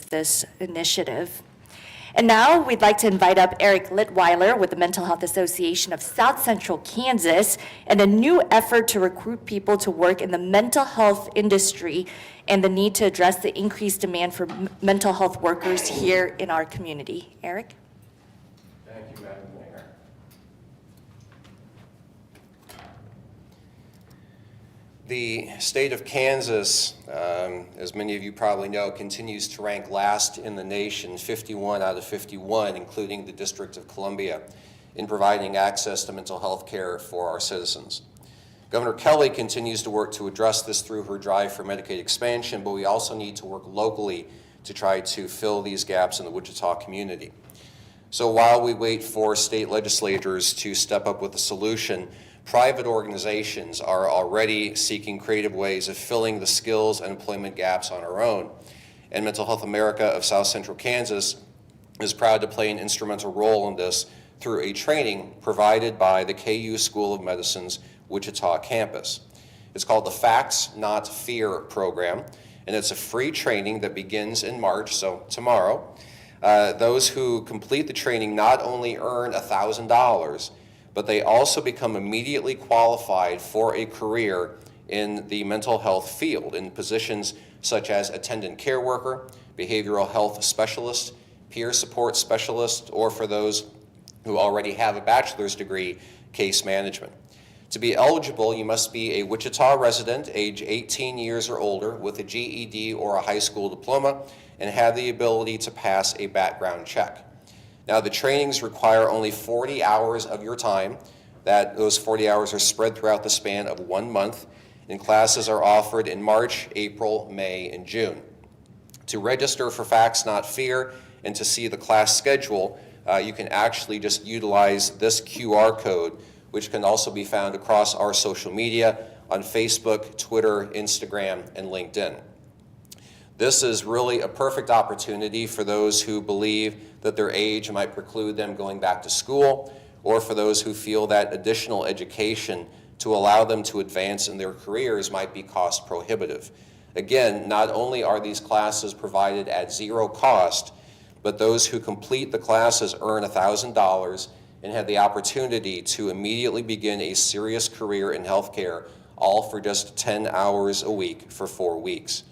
of this initiative. And now we'd like to invite up Eric Litweiler with the Mental Health Association of South Central Kansas and a new effort to recruit people to work in the mental health industry and the need to address the increased demand for mental health workers here in our community. Eric? Thank you, Madam Mayor. The state of Kansas, as many of you probably know, continues to rank last in the nation, 51 out of 51, including the District of Columbia, in providing access to mental health care for our citizens. Governor Kelly continues to work to address this through her drive for Medicaid expansion, but we also need to work locally to try to fill these gaps in the Wichita community. So while we wait for state legislators to step up with a solution, private organizations are already seeking creative ways of filling the skills and employment gaps on our own. And Mental Health America of South Central Kansas is proud to play an instrumental role in this through a training provided by the KU School of Medicine's Wichita campus. It's called the Facts Not Fear program, and it's a free training that begins in March, so tomorrow. Those who complete the training not only earn $1,000, but they also become immediately qualified for a career in the mental health field in positions such as attendant care worker, behavioral health specialist, peer support specialist, or for those who already have a bachelor's degree, case management. To be eligible, you must be a Wichita resident, age 18 years or older, with a GED or a high school diploma, and have the ability to pass a background check. Now, the trainings require only 40 hours of your time. Those 40 hours are spread throughout the span of 1 month, and classes are offered in March, April, May, and June. To register for Facts Not Fear and to see the class schedule, you can actually just utilize this QR code, which can also be found across our social media on Facebook, Twitter, Instagram, and LinkedIn. This is really a perfect opportunity for those who believe that their age might preclude them going back to school, or for those who feel that additional education to allow them to advance in their careers might be cost prohibitive. Again, not only are these classes provided at zero cost, but those who complete the classes earn $1,000 and have the opportunity to immediately begin a serious career in healthcare, all for just 10 hours a week for 4 weeks.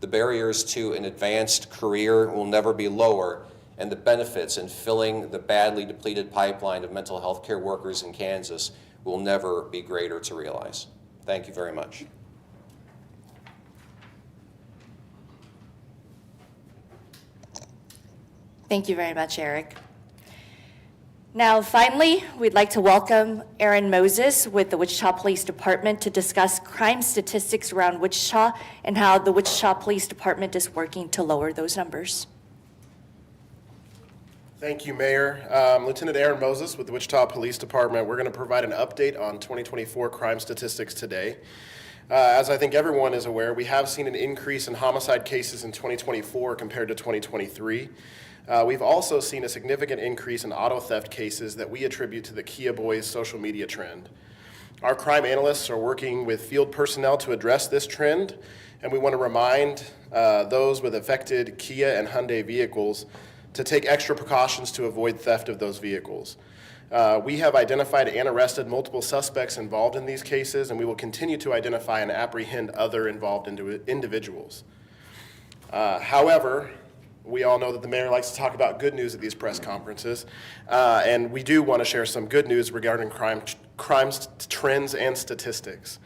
The barriers to an advanced career will never be lower, and the benefits in filling the badly depleted pipeline of mental health care workers in Kansas will never be greater to realize. Thank you very much. Thank you very much, Eric. Now, finally, we'd like to welcome Aaron Moses with the Wichita Police Department to discuss crime statistics around Wichita and how the Wichita Police Department is working to lower those numbers. Thank you, Mayor. Lieutenant Aaron Moses with the Wichita Police Department. We're going to provide an update on 2024 crime statistics today. As I think everyone is aware, we have seen an increase in homicide cases in 2024 compared to 2023. We've also seen a significant increase in auto theft cases that we attribute to the Kia Boys social media trend. Our crime analysts are working with field personnel to address this trend, and we want to remind those with affected Kia and Hyundai vehicles to take extra precautions to avoid theft of those vehicles. We have identified and arrested multiple suspects involved in these cases, and we will continue to identify and apprehend other involved individuals. However, we all know that the mayor likes to talk about good news at these press conferences, and we do want to share some good news regarding crime trends and statistics.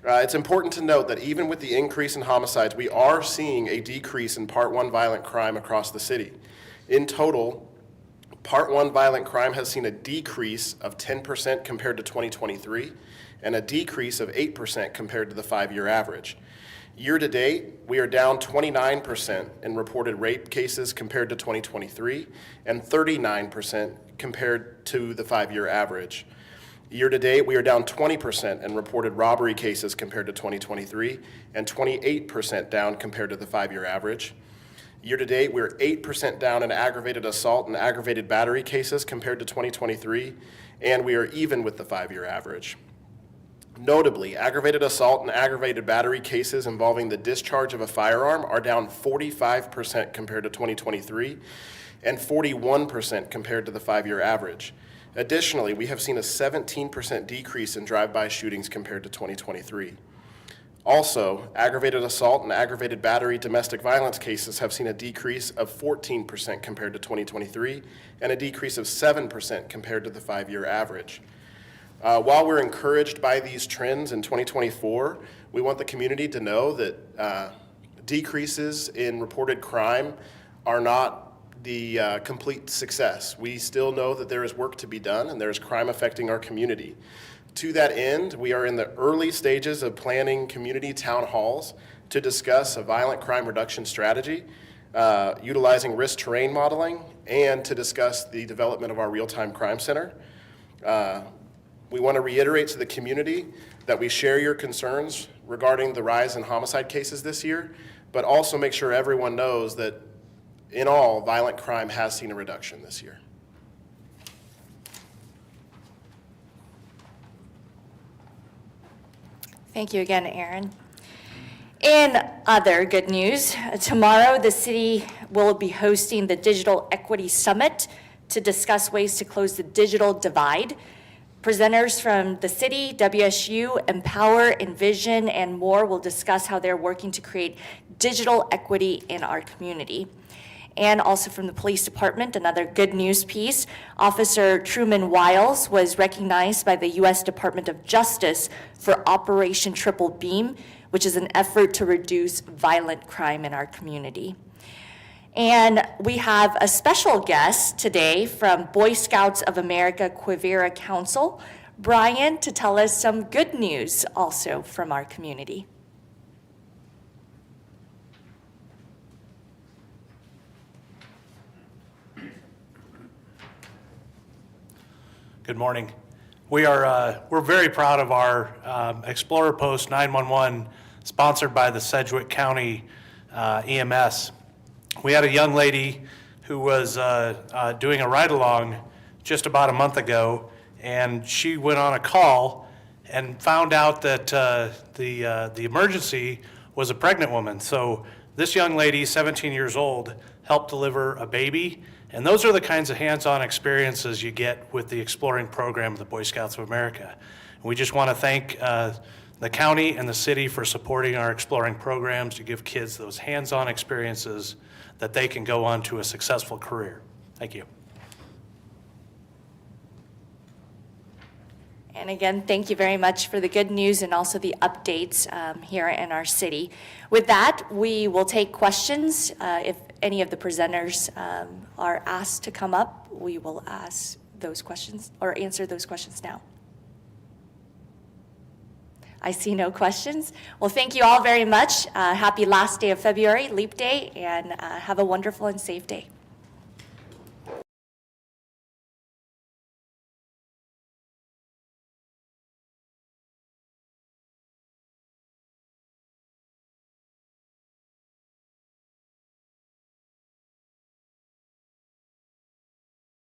It's important to note that even with the increase in homicides, we are seeing a decrease in Part 1 violent crime across the city. In total, Part 1 violent crime has seen a decrease of 10% compared to 2023 and a decrease of 8% compared to the 5-year average. Year to date, we are down 29% in reported rape cases compared to 2023 and 39% compared to the 5-year average. Year to date, we are down 20% in reported robbery cases compared to 2023 and 28% down compared to the 5-year average. Year to date, we're 8% down in aggravated assault and aggravated battery cases compared to 2023, and we are even with the 5-year average. Notably, aggravated assault and aggravated battery cases involving the discharge of a firearm are down 45% compared to 2023 and 41% compared to the 5-year average. Additionally, we have seen a 17% decrease in drive-by shootings compared to 2023. Also, aggravated assault and aggravated battery domestic violence cases have seen a decrease of 14% compared to 2023 and a decrease of 7% compared to the 5-year average. While we're encouraged by these trends in 2024, we want the community to know that decreases in reported crime are not the complete success. We still know that there is work to be done and there is crime affecting our community. To that end, we are in the early stages of planning community town halls to discuss a violent crime reduction strategy, utilizing risk terrain modeling, and to discuss the development of our real-time crime center. We want to reiterate to the community that we share your concerns regarding the rise in homicide cases this year, but also make sure everyone knows that in all, violent crime has seen a reduction this year. Thank you again, Aaron. In other good news, tomorrow the city will be hosting the Digital Equity Summit to discuss ways to close the digital divide. Presenters from the city, WSU, Empower, Envision, and more will discuss how they're working to create digital equity in our community. And also from the police department, another good news piece, Officer Truman Wiles was recognized by the U.S. Department of Justice for Operation Triple Beam, which is an effort to reduce violent crime in our community. And we have a special guest today from Boy Scouts of America Quivira Council, Brian, to tell us some good news also from our community. Good morning. We're very proud of our Explorer Post 911 sponsored by the Sedgwick County EMS. We had a young lady who was doing a ride-along just about a month ago, and she went on a call and found out that the emergency was a pregnant woman. So this young lady, 17 years old, helped deliver a baby, and those are the kinds of hands-on experiences you get with the Exploring program of the Boy Scouts of America. And we just want to thank the county and the city for supporting our Exploring programs to give kids those hands-on experiences that they can go on to a successful career. Thank you. And again, thank you very much for the good news and also the updates here in our city. With that, we will take questions. If any of the presenters are asked to come up, we will ask those questions or answer those questions now. I see no questions. Well, thank you all very much. Happy last day of February, Leap Day, and have a wonderful and safe day.